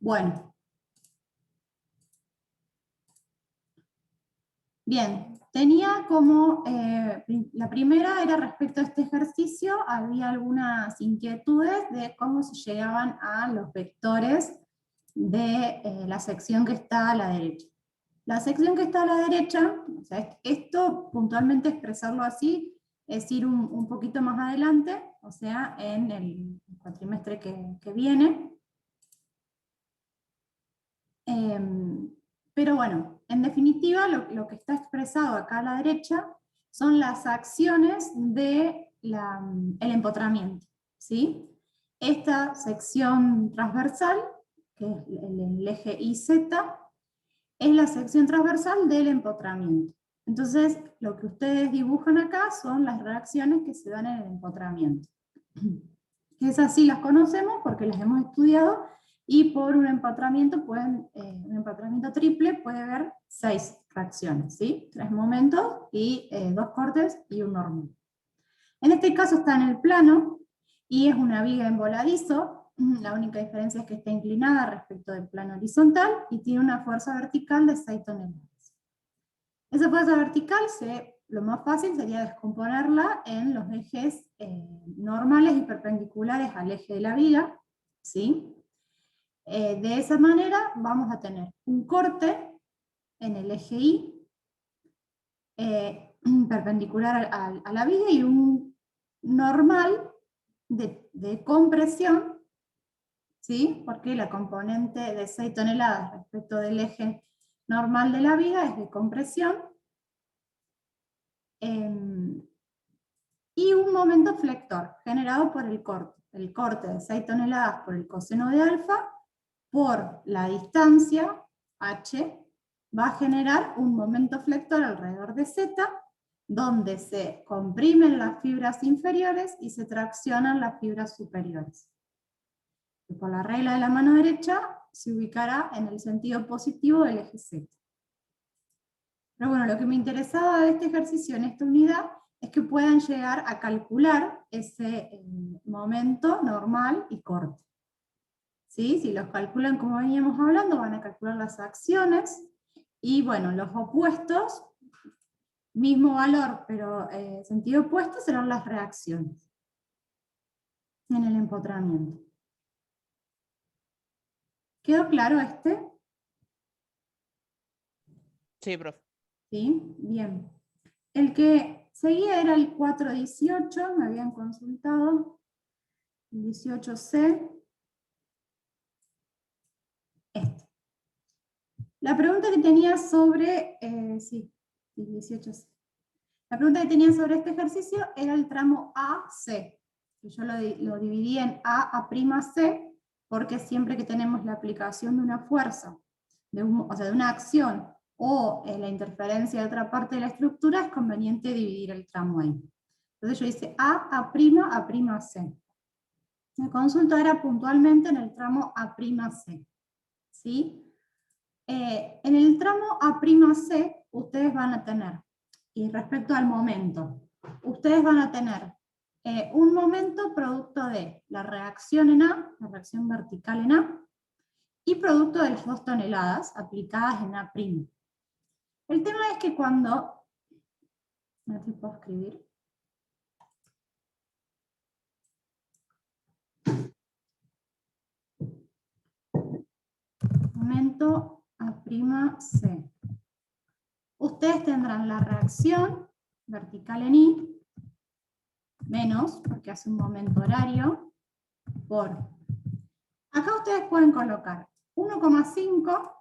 Bueno. Bien, tenía como, la primera era respecto a este ejercicio, había algunas inquietudes de cómo se llegaban a los vectores de la sección que está a la derecha. La sección que está a la derecha, o sea, esto puntualmente expresarlo así, es ir un poquito más adelante, o sea, en el cuatrimestre que viene. Pero bueno, en definitiva, lo que está expresado acá a la derecha son las acciones del empotramiento, ¿sí? Esta sección transversal, que es el eje IZ, es la sección transversal del empotramiento. Entonces, lo que ustedes dibujan acá son las reacciones que se dan en el empotramiento. Que esas sí las conocemos porque las hemos estudiado, y por un empotramiento, un empotramiento triple puede haber 6 reacciones, ¿sí? 3 momentos y 2 cortes y un normal. En este caso está en el plano y es una viga en voladizo. La única diferencia es que está inclinada respecto del plano horizontal y tiene una fuerza vertical de 6 toneladas. Esa fuerza vertical, lo más fácil sería descomponerla en los ejes normales y perpendiculares al eje de la viga, ¿sí? De esa manera vamos a tener un corte en el eje Y, perpendicular a la viga, y un normal de compresión, ¿sí? Porque la componente de 6 toneladas respecto del eje normal de la viga es de compresión, y un momento flector generado por el corte de 6 toneladas por el coseno de alfa por la distancia h va a generar un momento flector alrededor de z, donde se comprimen las fibras inferiores y se traccionan las fibras superiores. Y por la regla de la mano derecha se ubicará en el sentido positivo del eje z. Pero bueno, lo que me interesaba de este ejercicio en esta unidad es que puedan llegar a calcular ese momento normal y corte. ¿Sí? Si los calculan como veníamos hablando, van a calcular las acciones, y bueno, los opuestos, mismo valor, pero sentido opuesto, serán las reacciones en el empotramiento. ¿Quedó claro este? Sí, profe. ¿Sí? Bien. El que seguía era el 418, me habían consultado, el 18C. Este. La pregunta que tenía sobre, sí, el 18C. La pregunta que tenía sobre este ejercicio era el tramo AC. Yo lo dividí en A'(C), porque siempre que tenemos la aplicación de una fuerza, o sea, de una acción, o la interferencia de otra parte de la estructura, es conveniente dividir el tramo ahí. Entonces yo hice A'C. La consulta era puntualmente en el tramo A'C. ¿Sí? En el tramo A'C ustedes van a tener, y respecto al momento, ustedes van a tener un momento producto de la reacción en A, la reacción vertical en A, y producto de las 2 toneladas aplicadas en A'. El tema es que cuando, a ver si puedo escribir, momento A'C, ustedes tendrán la reacción vertical en I, menos, porque hace un momento horario, por... Acá ustedes pueden colocar 1,5,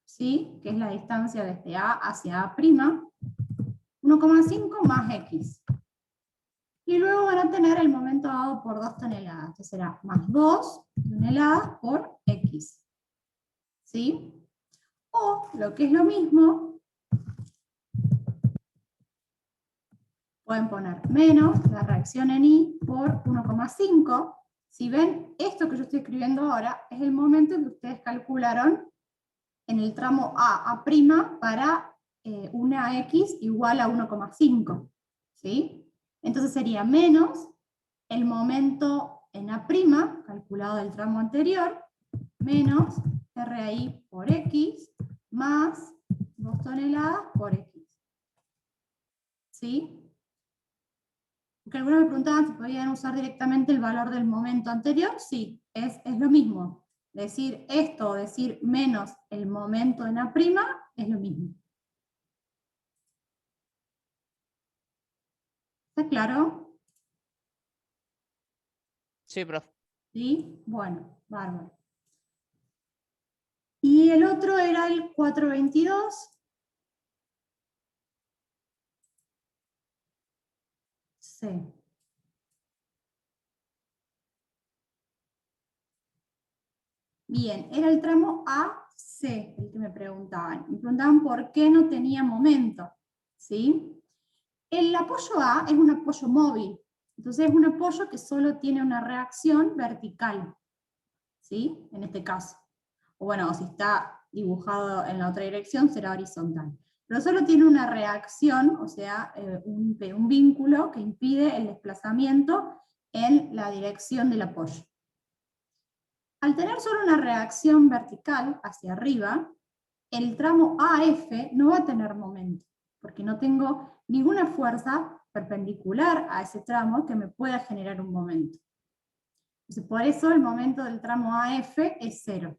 ¿sí? Que es la distancia desde A hacia A', 1,5 más X. Y luego van a tener el momento dado por 2 toneladas. Entonces será más 2 toneladas por X. ¿Sí? O, lo que es lo mismo, pueden poner menos la reacción en I por 1,5. Si ven, esto que yo estoy escribiendo ahora es el momento que ustedes calcularon en el tramo A' para una X igual a 1,5. ¿Sí? Entonces sería menos el momento en A', calculado del tramo anterior, menos RI por X más 2 toneladas por X. ¿Sí? Porque algunos me preguntaban si podían usar directamente el valor del momento anterior. Sí, es lo mismo. Decir esto o decir menos el momento en A' es lo mismo. ¿Está claro? Sí, profe. ¿Sí? Bueno, bárbaro. Y el otro era el 422. Sí. Bien, era el tramo AC, el que me preguntaban. Me preguntaban por qué no tenía momento. ¿Sí? El apoyo A es un apoyo móvil. Entonces es un apoyo que solo tiene una reacción vertical. ¿Sí? En este caso. O bueno, si está dibujado en la otra dirección, será horizontal. Pero solo tiene una reacción, o sea, un vínculo que impide el desplazamiento en la dirección del apoyo. Al tener solo una reacción vertical hacia arriba, el tramo AF no va a tener momento, porque no tengo ninguna fuerza perpendicular a ese tramo que me pueda generar un momento. Entonces, por eso el momento del tramo AF es 0.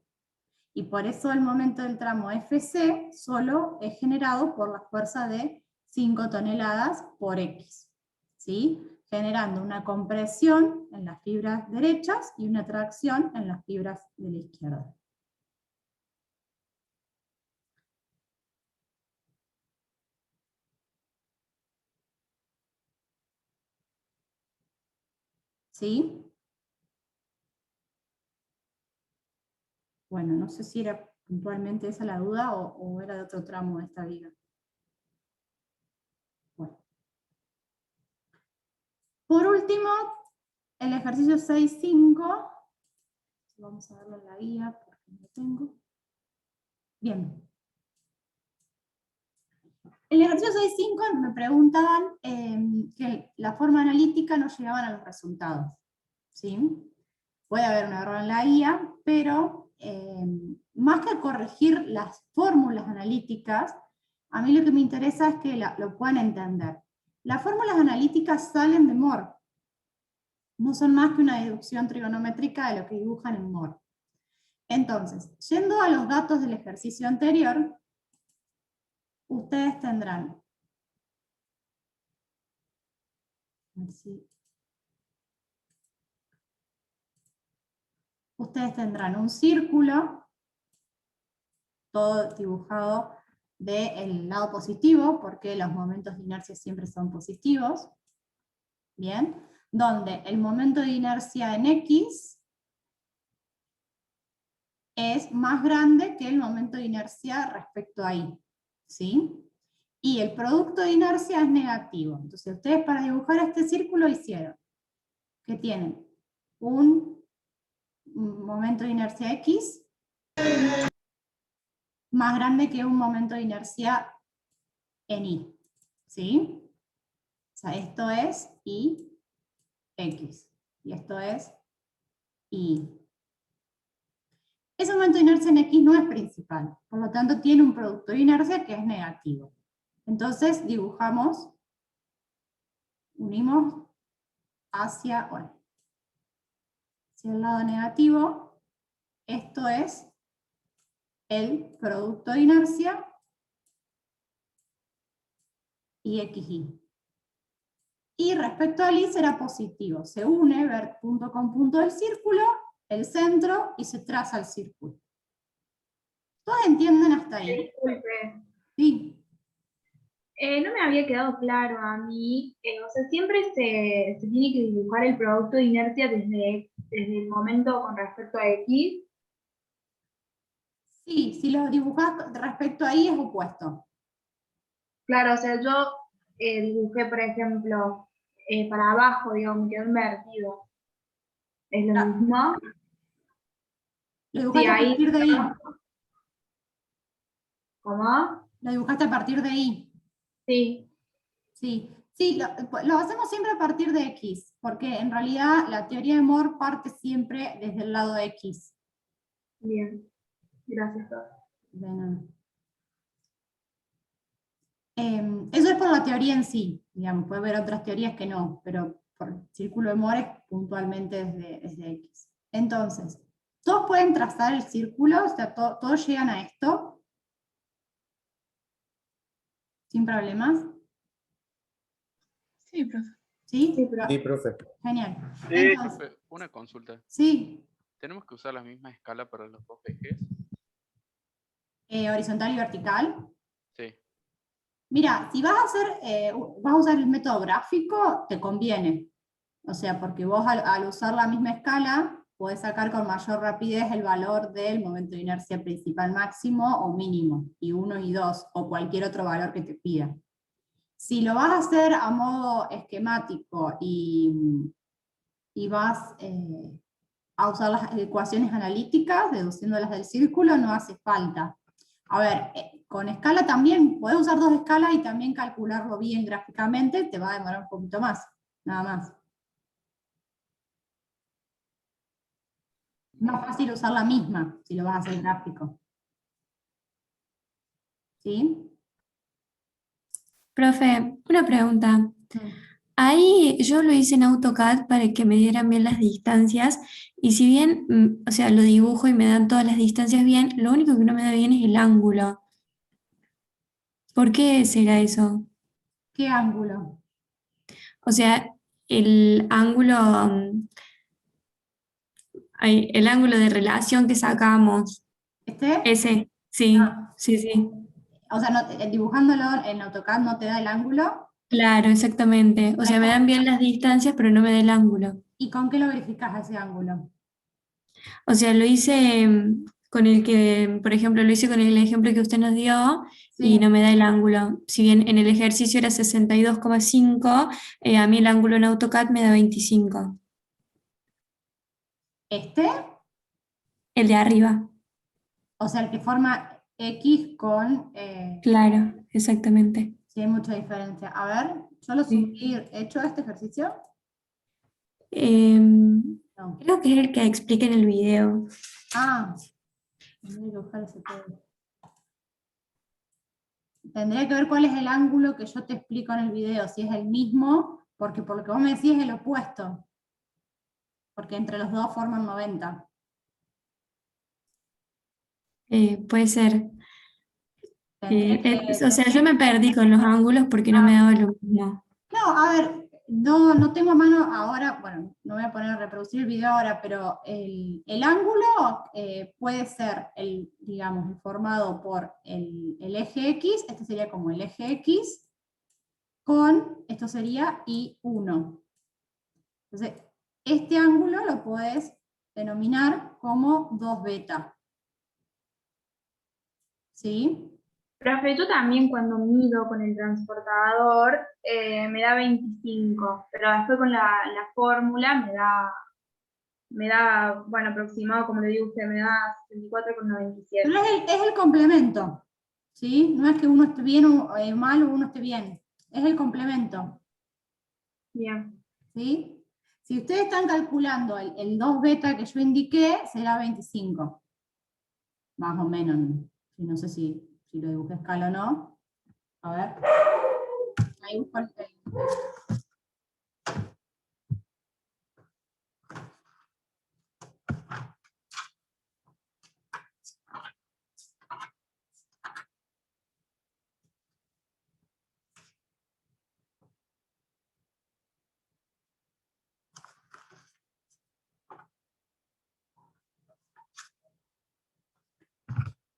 Y por eso el momento del tramo FC solo es generado por la fuerza de 5 toneladas por X. ¿Sí? Generando una compresión en las fibras derechas y una tracción en las fibras de la izquierda. ¿Sí? Bueno, no sé si era puntualmente esa la duda o era de otro tramo de esta viga. Bueno. Por último, el ejercicio 6.5. Vamos a verlo en la guía porque no lo tengo. Bien. En el ejercicio 6.5 me preguntaban que la forma analítica no llegaban a los resultados. ¿Sí? Puede haber un error en la guía, pero más que corregir las fórmulas analíticas, a mí lo que me interesa es que lo puedan entender. Las fórmulas analíticas salen de Moore. No son más que una deducción trigonométrica de lo que dibujan en Moore. Entonces, yendo a los datos del ejercicio anterior, ustedes tendrán. Ustedes tendrán un círculo, todo dibujado del lado positivo, porque los momentos de inercia siempre son positivos. Bien, donde el momento de inercia en X es más grande que el momento de inercia respecto a Y. ¿Sí? Y el producto de inercia es negativo. Entonces ustedes para dibujar este círculo hicieron que tienen un momento de inercia X más grande que un momento de inercia en Y. ¿Sí? O sea, esto es IX. Y esto es Y. Ese momento de inercia en X no es principal. Por lo tanto, tiene un producto de inercia que es negativo. Entonces, dibujamos, unimos hacia el lado negativo. Esto es el producto de inercia y XY. Y respecto al Y será positivo. Se une, ver punto con punto del círculo, el centro, y se traza el círculo. ¿Todos entienden hasta ahí? Disculpe. Sí. No me había quedado claro a mí, o sea, siempre se tiene que dibujar el producto de inercia desde el momento con respecto a X. Sí, si lo dibujás respecto a Y es opuesto. Claro, o sea, yo dibujé, por ejemplo, para abajo, digamos, me quedó invertido. ¿Es lo mismo? Lo Sí, dibujaste a ahí. partir de ahí. ¿Cómo? Lo dibujaste a partir de ahí. Sí. Sí, sí, lo hacemos siempre a partir de X, porque en realidad la teoría de Moore parte siempre desde el lado de X. Bien. Gracias, profe. De nada. Eso es por la teoría en sí, digamos, puede haber otras teorías que no, pero por el círculo de Moore puntualmente desde X. Entonces, todos pueden trazar el círculo, o sea, todos llegan a esto, sin problemas. Sí, profe. ¿Sí? Sí, profe. Sí, profe. Genial. Sí. Entonces, Profe, una consulta. sí, ¿Tenemos que usar la misma escala para los dos ejes? horizontal y vertical. Sí. Mira, si vas a vas a usar el método gráfico, te conviene. O sea, porque vos al usar la misma escala, podés sacar con mayor rapidez el valor del momento de inercia principal máximo o mínimo, y 1 y 2, o cualquier otro valor que te pida. Si lo vas a hacer a modo esquemático y vas a usar las ecuaciones analíticas, deduciéndolas del círculo, no hace falta. A ver, con escala también, podés usar dos escalas y también calcularlo bien gráficamente, te va a demorar un poquito más, nada más. Más fácil usar la misma, si lo vas a hacer gráfico. ¿Sí? Profe, una pregunta. Ahí yo lo hice en AutoCAD para que me dieran bien las distancias, y si bien, o sea, lo dibujo y me dan todas las distancias bien, lo único que no me da bien es el ángulo. ¿Por qué será eso? ¿Qué ángulo? O sea, el ángulo, el ángulo de relación que sacamos, ¿Este? ese, sí, Ah. sí, sí. O sea, dibujándolo en AutoCAD no te da el ángulo. Claro, exactamente. O sea, me dan bien las distancias, pero no me da el ángulo. ¿Y con qué lo verificas ese ángulo? O sea, lo hice con el que, por ejemplo, lo hice con el ejemplo que usted nos dio y Sí. no me da el ángulo. Si bien en el ejercicio era 62,5, a mí el ángulo en AutoCAD me da 25. ¿Este? El de arriba. O sea, el que forma X con... Claro, exactamente. sí, hay mucha diferencia. A ver, yo lo Sí. subí. ¿He hecho este ejercicio? No. Creo que es el que explica en el video. Ah, tendría que buscar ese código. Tendría que ver cuál es el ángulo que yo te explico en el video, si es el mismo, porque por lo que vos me decís es el opuesto. Porque entre los dos forman 90. Puede ser. Tendría que... O sea, yo me perdí con los ángulos porque no me daba lo mismo. No, a ver, no tengo a mano ahora, bueno, no voy a poner a reproducir el video ahora, pero el ángulo puede ser, digamos, formado por el eje X, este sería como el eje X, con, esto sería I1. Entonces, este ángulo lo puedes denominar como 2 beta. ¿Sí? Profe, yo también cuando mido con el transportador me da 25, pero después con la fórmula me da, bueno, aproximado, como le digo a usted, me da 64,97. Pero es el complemento, ¿sí? No es que uno esté bien o mal o uno esté bien, es el complemento, Bien. ¿sí? Si ustedes están calculando el 2 beta que yo indiqué, será 25, más o menos, no sé si lo dibujé a escala o no. A ver, ahí busco el...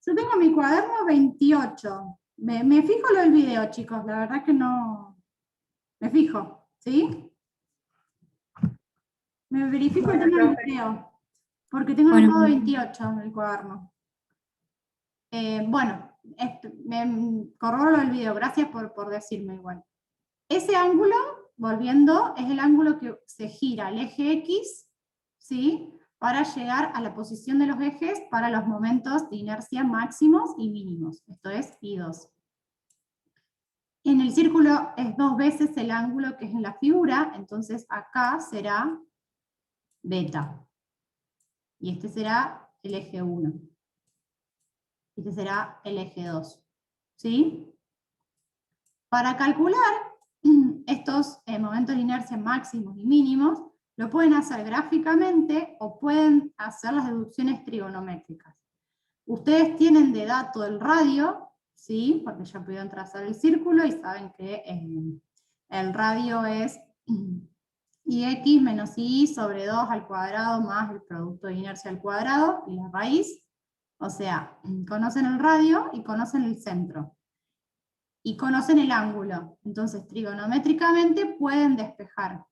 Yo tengo mi cuaderno 28. Me fijo lo del video, chicos, la verdad que no... Me fijo, ¿sí? Me verifico el tema del video, porque tengo Bueno, anotado 28 en el cuaderno. Bueno, me corroboro lo del video, gracias por decirme igual. Ese ángulo, volviendo, es el ángulo que se gira el eje X, ¿sí? Para llegar a la posición de los ejes para los momentos de inercia máximos y mínimos, esto es I2. En el círculo es 2 veces el ángulo que es en la figura, entonces acá será beta. Y este será el eje 1. Este será el eje 2. ¿Sí? Para calcular estos momentos de inercia máximos y mínimos, lo pueden hacer gráficamente o pueden hacer las deducciones trigonométricas. Ustedes tienen de dato el radio, ¿sí? Porque ya pudieron trazar el círculo y saben que el radio es IX menos I sobre 2 al cuadrado más el producto de inercia al cuadrado y la raíz. O sea, conocen el radio y conocen el centro. Y conocen el ángulo. Entonces, trigonométricamente pueden despejar.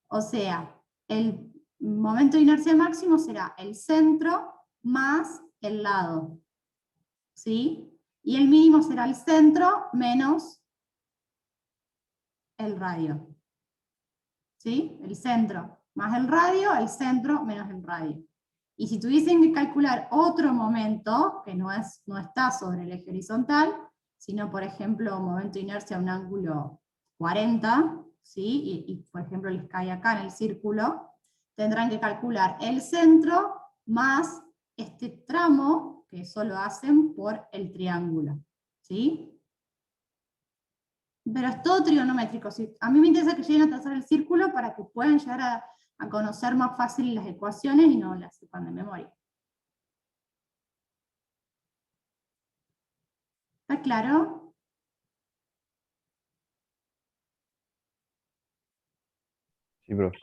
O sea, el momento de inercia máximo será el centro más el lado. ¿Sí? Y el mínimo será el centro menos el radio. ¿Sí? El centro más el radio, el centro menos el radio. Y si tuviesen que calcular otro momento, que no está sobre el eje horizontal, sino por ejemplo, momento de inercia a un ángulo 40, ¿sí? y por ejemplo les cae acá en el círculo, tendrán que calcular el centro más este tramo, que eso lo hacen por el triángulo. ¿Sí? Pero es todo trigonométrico. ¿Sí? A mí me interesa que lleguen a trazar el círculo para que puedan llegar a conocer más fácil las ecuaciones y no las sepan de memoria. ¿Está claro? Sí, profe.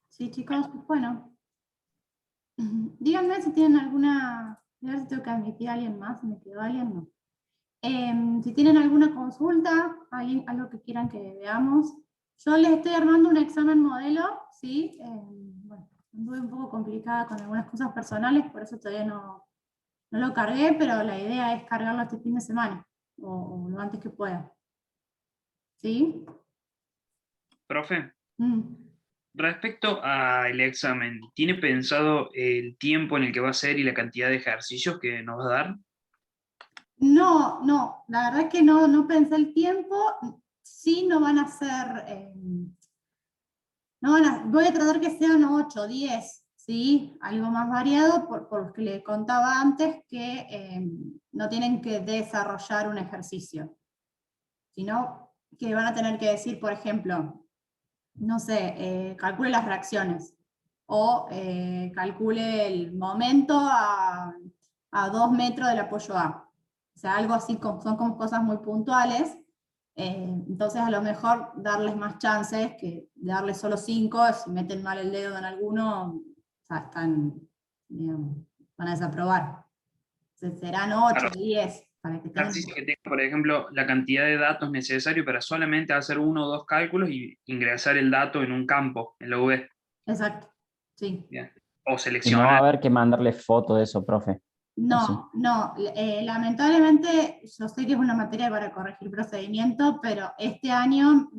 Sí, chicos, bueno. Díganme si tienen alguna... A ver si tengo que admitir a alguien más, si me quedó alguien, no. Si tienen alguna consulta, algo que quieran que veamos. Yo les estoy armando un examen modelo, ¿sí? Bueno, anduve un poco complicada con algunas cosas personales, por eso todavía no lo cargué, pero la idea es cargarlo este fin de semana, o lo antes que pueda. ¿Sí? Profe, Mm. respecto al examen, ¿tiene pensado el tiempo en el que va a ser y la cantidad de ejercicios que nos va a dar? No, la verdad es que no pensé el tiempo. Sí, no van a ser... voy a tratar que sean 8, 10, ¿sí? Algo más variado, por los que les contaba antes, que no tienen que desarrollar un ejercicio, sino que van a tener que decir, por ejemplo, no sé, calcule las reacciones, o calcule el momento a 2 metros del apoyo A. O sea, algo así, son como cosas muy puntuales. Entonces a lo mejor darles más chances que darles solo 5, si meten mal el dedo en alguno, ya están, digamos, van a desaprobar. Entonces serán 8, Claro. 10, para que tengan... Ejercicio que tenga, por ejemplo, la cantidad de datos necesario para solamente hacer 1 o 2 cálculos y ingresar el dato en un campo, en la UV. Exacto, sí. Bien. O Y no va a seleccionar. haber que mandarle foto de eso, profe. No, lamentablemente yo sé que es una materia para corregir procedimiento, pero este año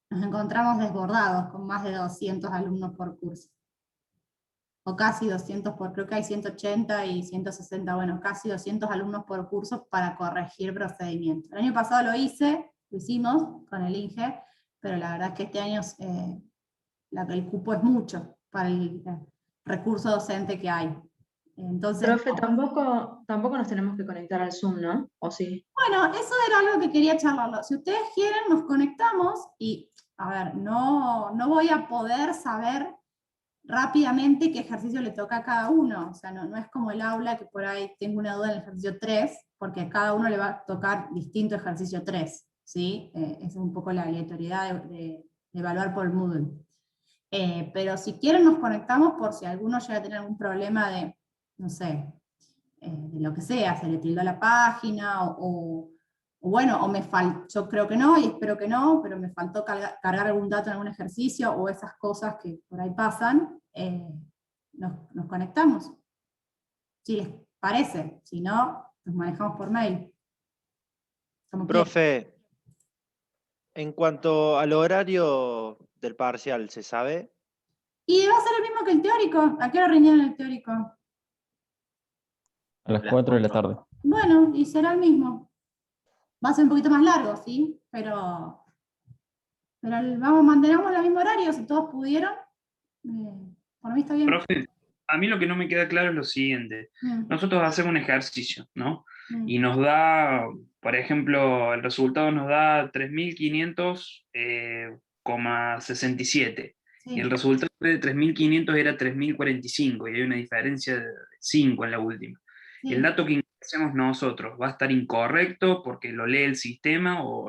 nos encontramos desbordados con más de 200 alumnos por curso. O casi 200 creo que hay 180 y 160, bueno, casi 200 alumnos por curso para corregir procedimiento. El año pasado lo hicimos con el INGE, pero la verdad es que este año el cupo es mucho para el recurso docente que hay. Entonces, Profe, tampoco nos tenemos que conectar al Zoom, ¿no? ¿O sí? bueno, eso era algo que quería charlarlo. Si ustedes quieren, nos conectamos y, a ver, no voy a poder saber rápidamente qué ejercicio le toca a cada uno. O sea, no es como el aula, que por ahí tengo una duda en el ejercicio 3, porque a cada uno le va a tocar distinto ejercicio 3, ¿sí? Esa es un poco la aleatoriedad de evaluar por Moodle. Pero si quieren nos conectamos por si alguno llega a tener algún problema de, no sé, de lo que sea, se le tildó la página, o bueno, yo creo que no, y espero que no, pero me faltó cargar algún dato en algún ejercicio, o esas cosas que por ahí pasan, nos conectamos. Si les parece, si no, nos manejamos por mail. Profe, en cuanto al horario del parcial, ¿se sabe? Y va a ser el mismo que el teórico. ¿A qué hora rindieron el teórico? A las 4 de la tarde. Bueno, y será el mismo. Va a ser un poquito más largo, ¿sí? Pero mantenemos el mismo horario, si todos pudieron. Por mí está bien. Profe, A mí lo que no me queda claro es lo siguiente. Mm, Nosotros hacemos un ejercicio, ¿no? mm, Y nos da, por ejemplo, el resultado nos da 3.500,67. Y el sí. resultado de 3.500 era 3.045, y hay una diferencia de 5 en la última. El Sí. dato que ingresemos nosotros va a estar incorrecto porque lo lee el sistema, o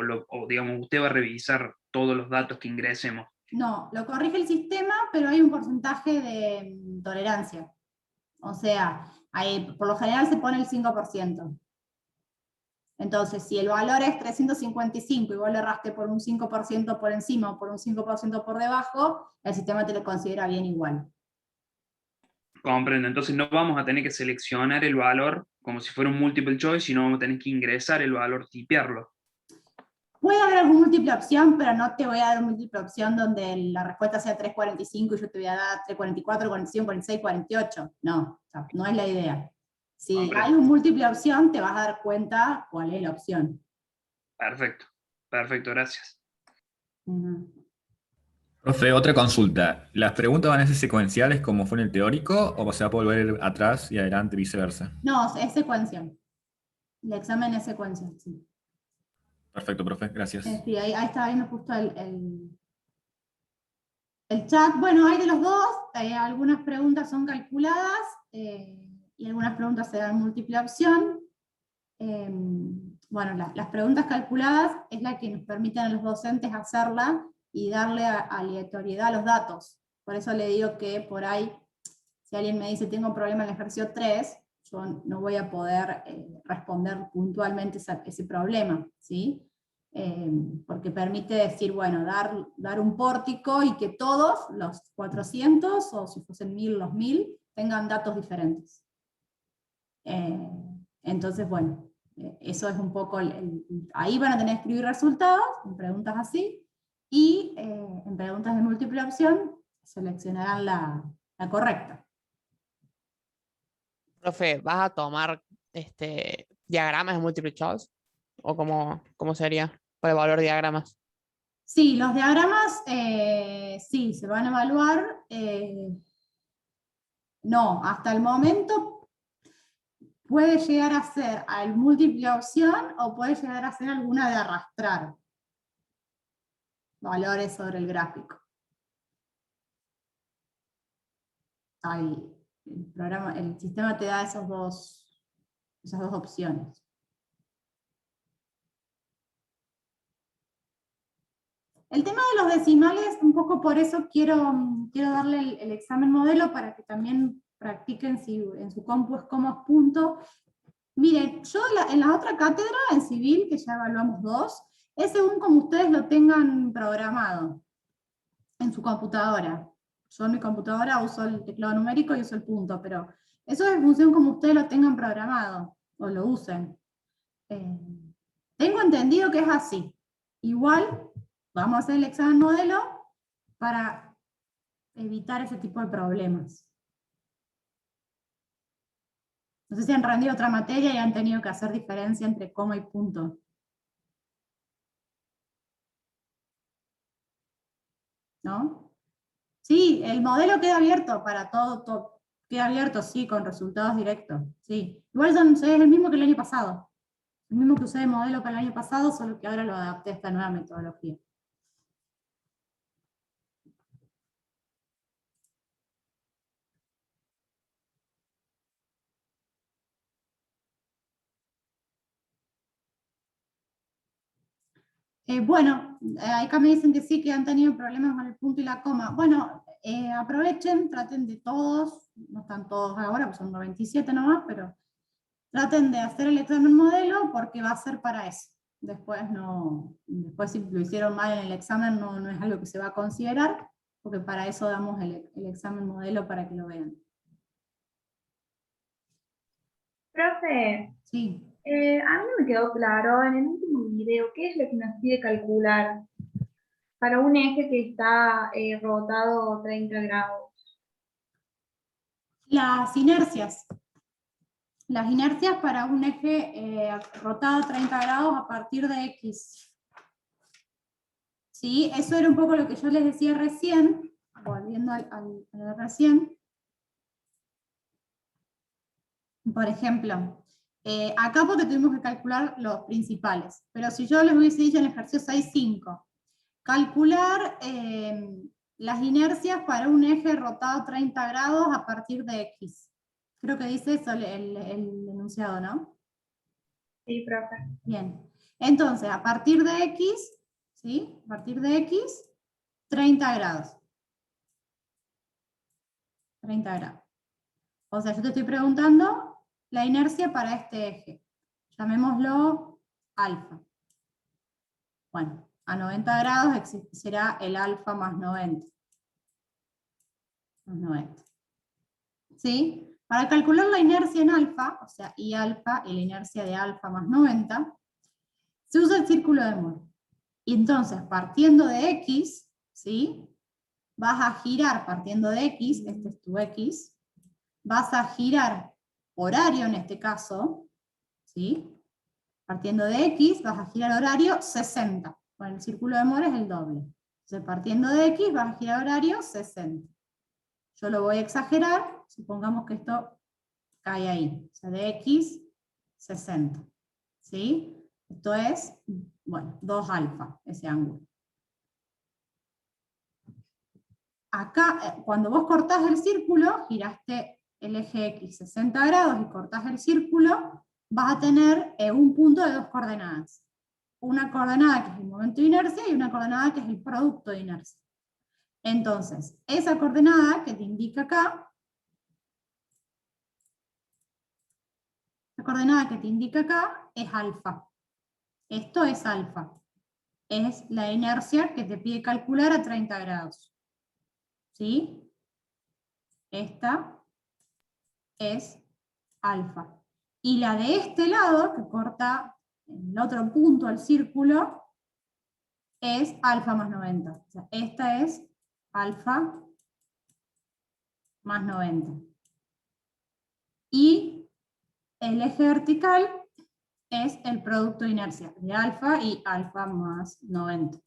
digamos, usted va a revisar todos los datos que ingresemos. No, lo corrige el sistema, pero hay un porcentaje de tolerancia. O sea, por lo general se pone el 5%. Entonces, si el valor es 355 y vos le erraste por un 5% por encima o por un 5% por debajo, el sistema te lo considera bien igual. Comprendo, entonces no vamos a tener que seleccionar el valor como si fuera un multiple choice, sino vamos a tener que ingresar el valor, tipearlo. Puede haber alguna múltiple opción, pero no te voy a dar una múltiple opción donde la respuesta sea 345 y yo te voy a dar 344, 45, 46, 48. No, o sea, no es la idea. Si Comprendo. hay una múltiple opción, te vas a dar cuenta cuál es la opción. Perfecto, perfecto, gracias. Ujú. Profe, otra consulta. ¿Las preguntas van a ser secuenciales como fue en el teórico o se va a volver atrás y adelante, viceversa? No, es secuencia. El examen es secuencia, sí. Perfecto, profe, gracias. Sí, ahí estaba viendo justo el chat. Bueno, hay de los dos. Algunas preguntas son calculadas y algunas preguntas se dan múltiple opción. Bueno, las preguntas calculadas es la que nos permiten a los docentes hacerla y darle aleatoriedad a los datos. Por eso le digo que por ahí, si alguien me dice tengo un problema en el ejercicio 3, yo no voy a poder responder puntualmente ese problema, ¿sí? Porque permite decir, bueno, dar un pórtico y que todos los 400, o si fuesen 1000, los 1000, tengan datos diferentes. Entonces, bueno, eso es un poco, ahí van a tener que escribir resultados, en preguntas así, y en preguntas de múltiple opción seleccionarán la correcta. Profe, ¿vas a tomar diagramas de múltiple choice? ¿O cómo sería para evaluar diagramas? Sí, los diagramas sí, se van a evaluar. No, hasta el momento puede llegar a ser al múltiple opción o puede llegar a ser alguna de arrastrar valores sobre el gráfico. El sistema te da esas dos opciones. El tema de los decimales, un poco por eso quiero darle el examen modelo para que también practiquen si en su compu es como es punto. Miren, yo en la otra cátedra, en civil, que ya evaluamos 2, es según como ustedes lo tengan programado en su computadora. Yo en mi computadora uso el teclado numérico y uso el punto, pero eso es en función como ustedes lo tengan programado o lo usen. Tengo entendido que es así. Igual, vamos a hacer el examen modelo para evitar ese tipo de problemas. No sé si han rendido otra materia y han tenido que hacer diferencia entre coma y punto. ¿No? Sí, el modelo queda abierto para todo, queda abierto, sí, con resultados directos. Sí. Igual es el mismo que el año pasado. El mismo que usé de modelo para el año pasado, solo que ahora lo adapté a esta nueva metodología. Bueno, acá me dicen que sí, que han tenido problemas con el punto y la coma. Bueno, aprovechen, traten de todos, no están todos ahora, pues son 97 nomás, pero traten de hacer el examen modelo porque va a ser para eso. Después si lo hicieron mal en el examen no es algo que se va a considerar, porque para eso damos el examen modelo para que lo vean. Profe, Sí. a mí no me quedó claro en el último video qué es lo que nos pide calcular para un eje que está rotado 30 grados. Las inercias. Las inercias para un eje rotado 30 grados a partir de X. ¿Sí? Eso era un poco lo que yo les decía recién, volviendo al recién. Por ejemplo, acá porque tuvimos que calcular los principales, pero si yo les hubiese dicho en el ejercicio 6.5, calcular las inercias para un eje rotado 30 grados a partir de X. Creo que dice eso el enunciado, ¿no? Sí, profe. Bien. Entonces, a partir de X, ¿sí? A partir de X, 30 grados. 30 grados. O sea, yo te estoy preguntando la inercia para este eje. Llamémoslo alfa. Bueno, a 90 grados será el alfa más 90. Más 90. ¿Sí? Para calcular la inercia en alfa, o sea, I alfa y la inercia de alfa más 90, se usa el círculo de Moore. Y entonces, partiendo de X, ¿sí? Vas a girar partiendo de X, este es tu X, vas a girar horario en este caso, ¿sí? Partiendo de X, vas a girar horario 60. Bueno, el círculo de Moore es el doble. Entonces, partiendo de X, vas a girar horario 60. Yo lo voy a exagerar, supongamos que esto cae ahí. O sea, de X, 60. ¿Sí? Esto es, bueno, 2 alfa, ese ángulo. Acá, cuando vos cortás el círculo, giraste el eje X 60 grados y cortás el círculo, vas a tener un punto de 2 coordenadas. Una coordenada que es el momento de inercia y una coordenada que es el producto de inercia. Entonces, esa coordenada que te indica acá, la coordenada que te indica acá es alfa. Esto es alfa. Es la inercia que te pide calcular a 30 grados. ¿Sí? Esta es alfa. Y la de este lado, que corta el otro punto al círculo, es alfa más 90. O sea, esta es alfa más 90. Y el eje vertical es el producto de inercia de alfa y alfa más 90.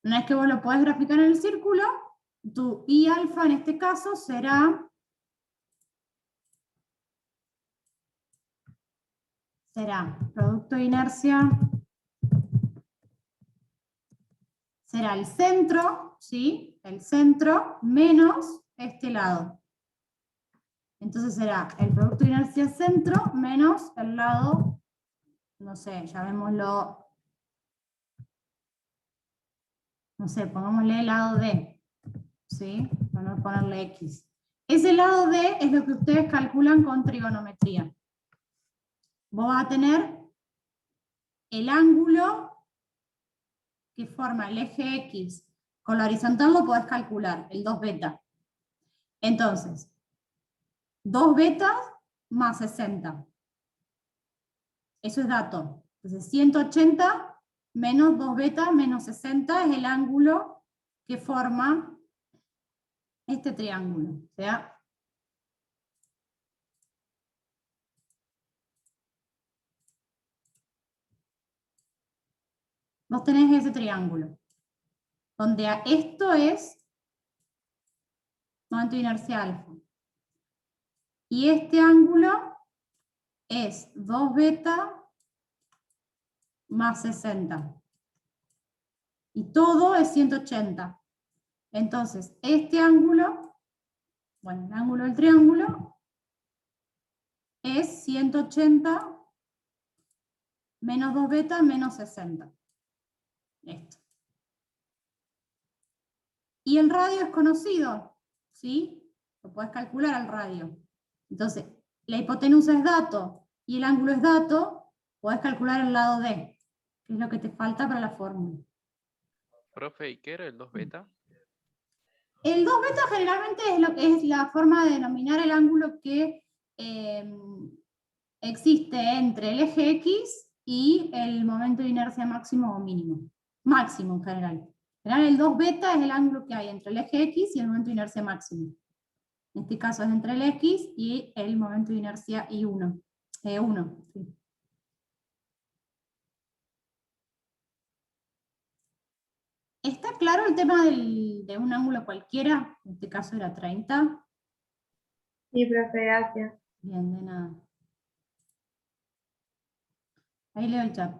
Una vez que vos lo podés graficar en el círculo, tu I alfa en este caso será producto de inercia, será el centro, ¿sí? El centro menos este lado. Entonces será el producto de inercia centro menos el lado, no sé, llamémoslo, no sé, pongámosle el lado D, ¿sí? Para no ponerle X. Ese lado D es lo que ustedes calculan con trigonometría. Vos vas a tener el ángulo que forma el eje X. Con la horizontal lo podés calcular, el 2 beta. Entonces, 2 betas más 60. Eso es dato. Entonces, 180 menos 2 betas menos 60 es el ángulo que forma este triángulo. O sea, vos tenés ese triángulo, donde esto es momento de inercia alfa. Y este ángulo es 2 beta más 60. Y todo es 180. Entonces, este ángulo, bueno, el ángulo del triángulo, es 180 menos 2 beta menos 60. Esto. Y el radio es conocido, ¿sí? Lo puedes calcular al radio. Entonces, la hipotenusa es dato y el ángulo es dato, podés calcular el lado D, que es lo que te falta para la fórmula. Profe, ¿y qué era el 2 beta? El 2 beta generalmente es lo que es la forma de denominar el ángulo que existe entre el eje X y el momento de inercia máximo o mínimo. Máximo en general. En general el 2 beta es el ángulo que hay entre el eje X y el momento de inercia máximo. En este caso es entre el X y el momento de inercia I1. 1, sí. ¿Está claro el tema de un ángulo cualquiera? En este caso era 30. Sí, profe, gracias. Bien, de nada. Ahí leo el chat.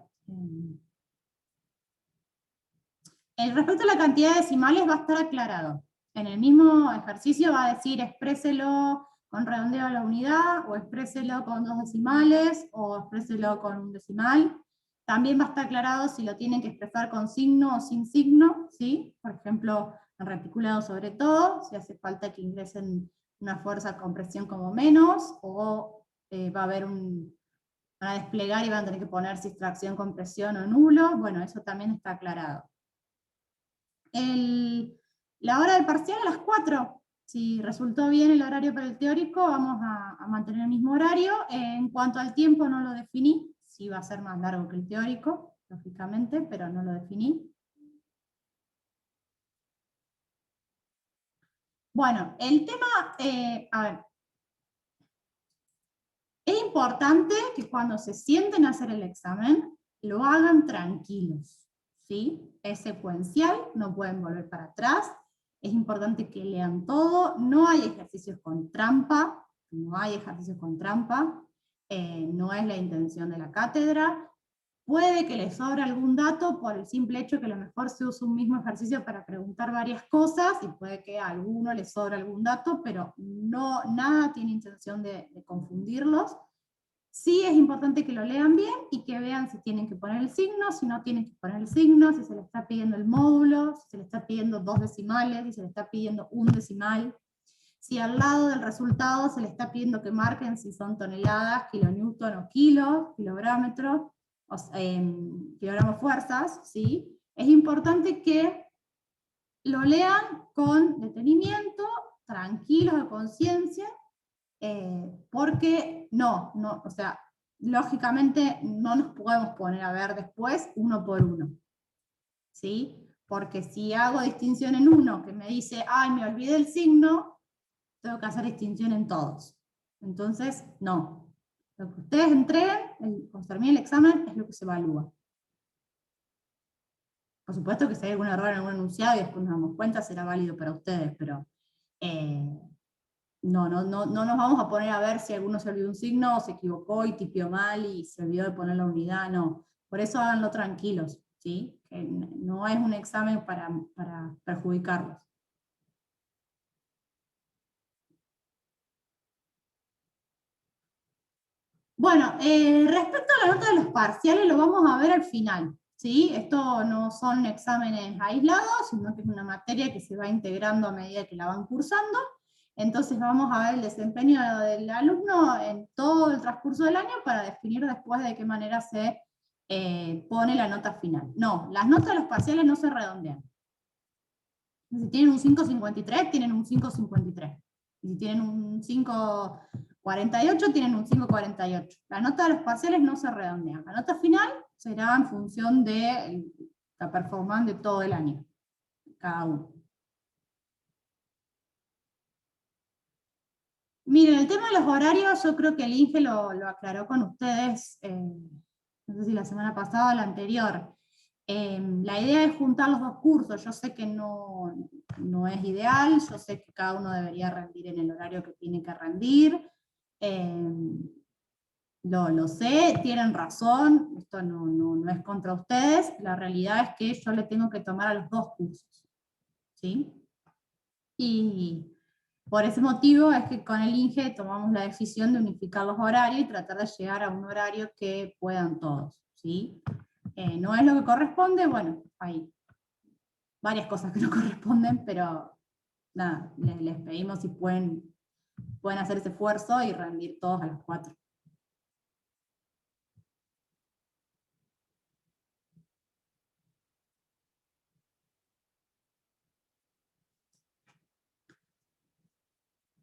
Respecto a la cantidad de decimales va a estar aclarado. En el mismo ejercicio va a decir expréselo con redondeo a la unidad, o expréselo con 2 decimales, o expréselo con 1 decimal. También va a estar aclarado si lo tienen que expresar con signo o sin signo, ¿sí? Por ejemplo, en reticulado sobre todo, si hace falta que ingresen una fuerza con presión como menos, o va a haber van a desplegar y van a tener que poner si es tracción con presión o nulo. Bueno, eso también está aclarado. La hora del parcial a las 4. Si resultó bien el horario para el teórico, vamos a mantener el mismo horario. En cuanto al tiempo no lo definí, sí va a ser más largo que el teórico, lógicamente, pero no lo definí. Bueno, el tema, a ver, es importante que cuando se sienten a hacer el examen, lo hagan tranquilos, ¿sí? Es secuencial, no pueden volver para atrás. Es importante que lean todo, no hay ejercicios con trampa, no hay ejercicios con trampa, no es la intención de la cátedra. Puede que les sobre algún dato por el simple hecho que a lo mejor se usa un mismo ejercicio para preguntar varias cosas, y puede que a alguno les sobre algún dato, pero nada tiene intención de confundirlos. Sí es importante que lo lean bien y que vean si tienen que poner el signo, si no tienen que poner el signo, si se le está pidiendo el módulo, si se le está pidiendo 2 decimales, si se le está pidiendo 1 decimal, si al lado del resultado se le está pidiendo que marquen si son toneladas, kilonewton o kilos, kilográmetros, kilogramos fuerzas, ¿sí? Es importante que lo lean con detenimiento, tranquilos, de conciencia, porque o sea, lógicamente no nos podemos poner a ver después uno por uno, ¿sí? Porque si hago distinción en uno que me dice, ay, me olvidé el signo, tengo que hacer distinción en todos. Entonces, no. Lo que ustedes entreguen, cuando termine el examen, es lo que se evalúa. Por supuesto que si hay algún error en algún enunciado y después nos damos cuenta, será válido para ustedes, pero no nos vamos a poner a ver si alguno se olvidó un signo o se equivocó y tipió mal y se olvidó de poner la unidad, no. Por eso háganlo tranquilos, ¿sí? Que no es un examen para perjudicarlos. Bueno, respecto a la nota de los parciales, lo vamos a ver al final, ¿sí? Esto no son exámenes aislados, sino que es una materia que se va integrando a medida que la van cursando. Entonces vamos a ver el desempeño del alumno en todo el transcurso del año para definir después de qué manera se pone la nota final. No, las notas de los parciales no se redondean. Si tienen un 5.53, tienen un 5.53. Y si tienen un 5.48, tienen un 5.48. La nota de los parciales no se redondean. La nota final será en función de la performance de todo el año, cada uno. Miren, el tema de los horarios, yo creo que el INGE lo aclaró con ustedes, no sé si la semana pasada o la anterior. La idea es juntar los 2 cursos. Yo sé que no es ideal, yo sé que cada uno debería rendir en el horario que tiene que rendir. Lo sé, tienen razón, esto no es contra ustedes, la realidad es que yo le tengo que tomar a los 2 cursos, ¿sí? Y por ese motivo es que con el INGE tomamos la decisión de unificar los horarios y tratar de llegar a un horario que puedan todos, ¿sí? No es lo que corresponde, bueno, hay varias cosas que no corresponden, pero nada, les pedimos si pueden hacer ese esfuerzo y rendir todos a las 4.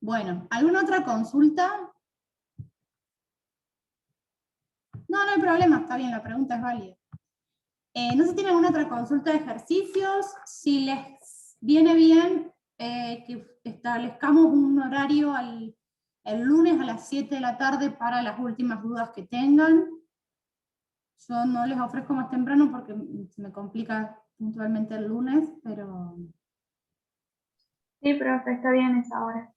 Bueno, ¿alguna otra consulta? No hay problema, está bien, la pregunta es válida. No sé si tienen alguna otra consulta de ejercicios. Si les viene bien que establezcamos un horario el lunes a las 7 de la tarde para las últimas dudas que tengan. Yo no les ofrezco más temprano porque se me complica puntualmente el lunes, pero... Sí, profe, está bien esa hora.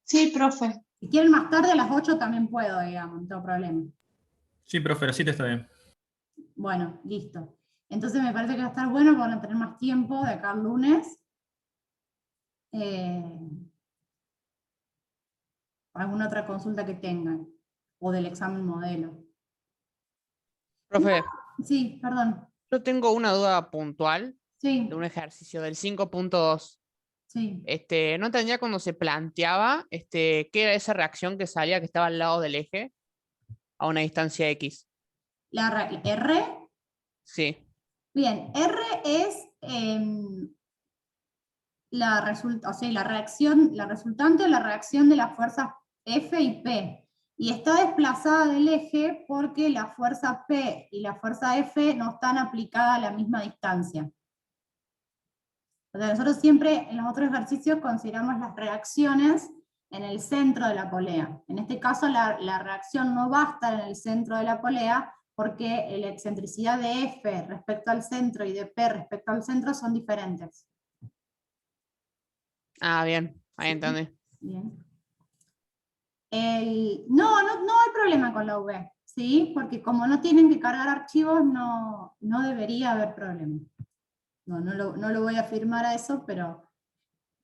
Sí, profe. Si quieren más tarde, a las 8 también puedo, digamos, no tengo problema. Sí, profe, a las 7 está bien. Bueno, listo. Entonces me parece que va a estar bueno, van a tener más tiempo de acá al lunes. Alguna otra consulta que tengan, o del examen modelo. Profe, Sí, perdón. yo tengo una duda puntual Sí, de un ejercicio del 5.2. sí. No entendía cuando se planteaba qué era esa reacción que salía que estaba al lado del eje a una distancia X. La R, Sí. bien, R es la reacción, la resultante de la reacción de las fuerzas F y P. Y está desplazada del eje porque la fuerza P y la fuerza F no están aplicadas a la misma distancia. O sea, nosotros siempre en los otros ejercicios consideramos las reacciones en el centro de la polea. En este caso la reacción no va a estar en el centro de la polea porque la excentricidad de F respecto al centro y de P respecto al centro son diferentes. Ah, bien, ahí entendí. Bien. No hay problema con la V, ¿sí? Porque como no tienen que cargar archivos, no debería haber problema. No lo voy a afirmar a eso, pero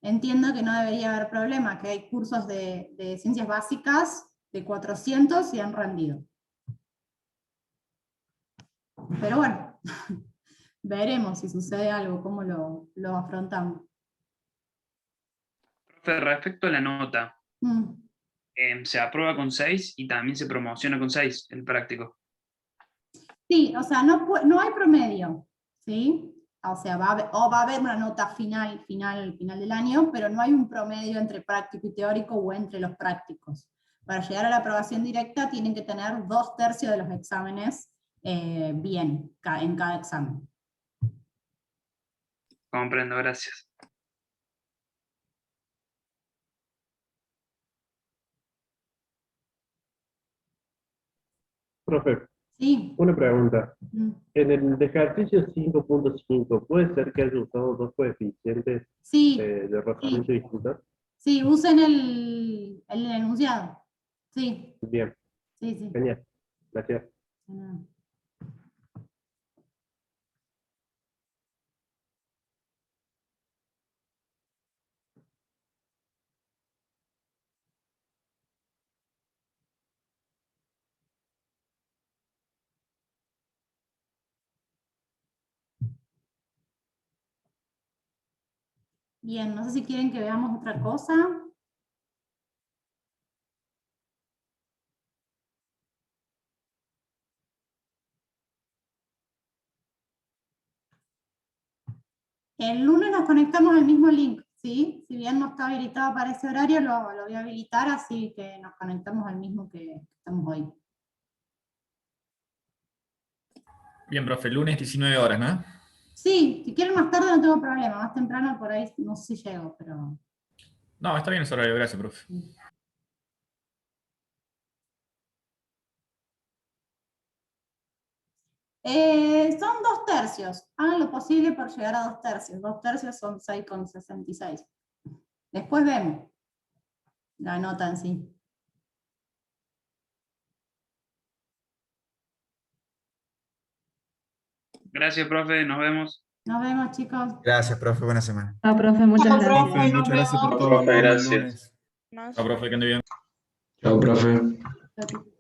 entiendo que no debería haber problema, que hay cursos de ciencias básicas de 400 y han rendido. Pero bueno, veremos si sucede algo, cómo lo afrontamos. Profe, respecto a la nota, se aprueba con 6 y también se promociona con 6 el práctico. Sí, o sea, no hay promedio, ¿sí? O sea, va a haber una nota final del año, pero no hay un promedio entre práctico y teórico o entre los prácticos. Para llegar a la aprobación directa tienen que tener 2/3 de los exámenes bien en cada examen. Comprendo, gracias. Profe, sí. Una pregunta. En el ejercicio 5.5, ¿puede ser que haya usado dos coeficientes de rozamiento distintos? Sí, usen el enunciado. Sí. Bien. Sí. Genial. Gracias. Bien, no sé si quieren que veamos otra cosa. El lunes nos conectamos al mismo link, ¿sí? Si bien no está habilitado para ese horario, lo voy a habilitar, así que nos conectamos al mismo que estamos hoy. Bien, profe, lunes 19 horas, ¿no? Sí, si quieren más tarde no tengo problema, más temprano por ahí no sé si llego, pero... No, está bien ese horario, gracias, profe. Son 2/3. Hagan lo posible por llegar a 2/3. 2/3 son 6,66. Después vemos la nota en sí. Gracias, profe, nos vemos. Nos vemos, chicos. Gracias, profe, buena semana. Chao, profe, muchas gracias. Profe, muchas gracias por todo. Profe, Nos vemos el gracias. lunes. Chao, profe, que ande bien. Chao, profe.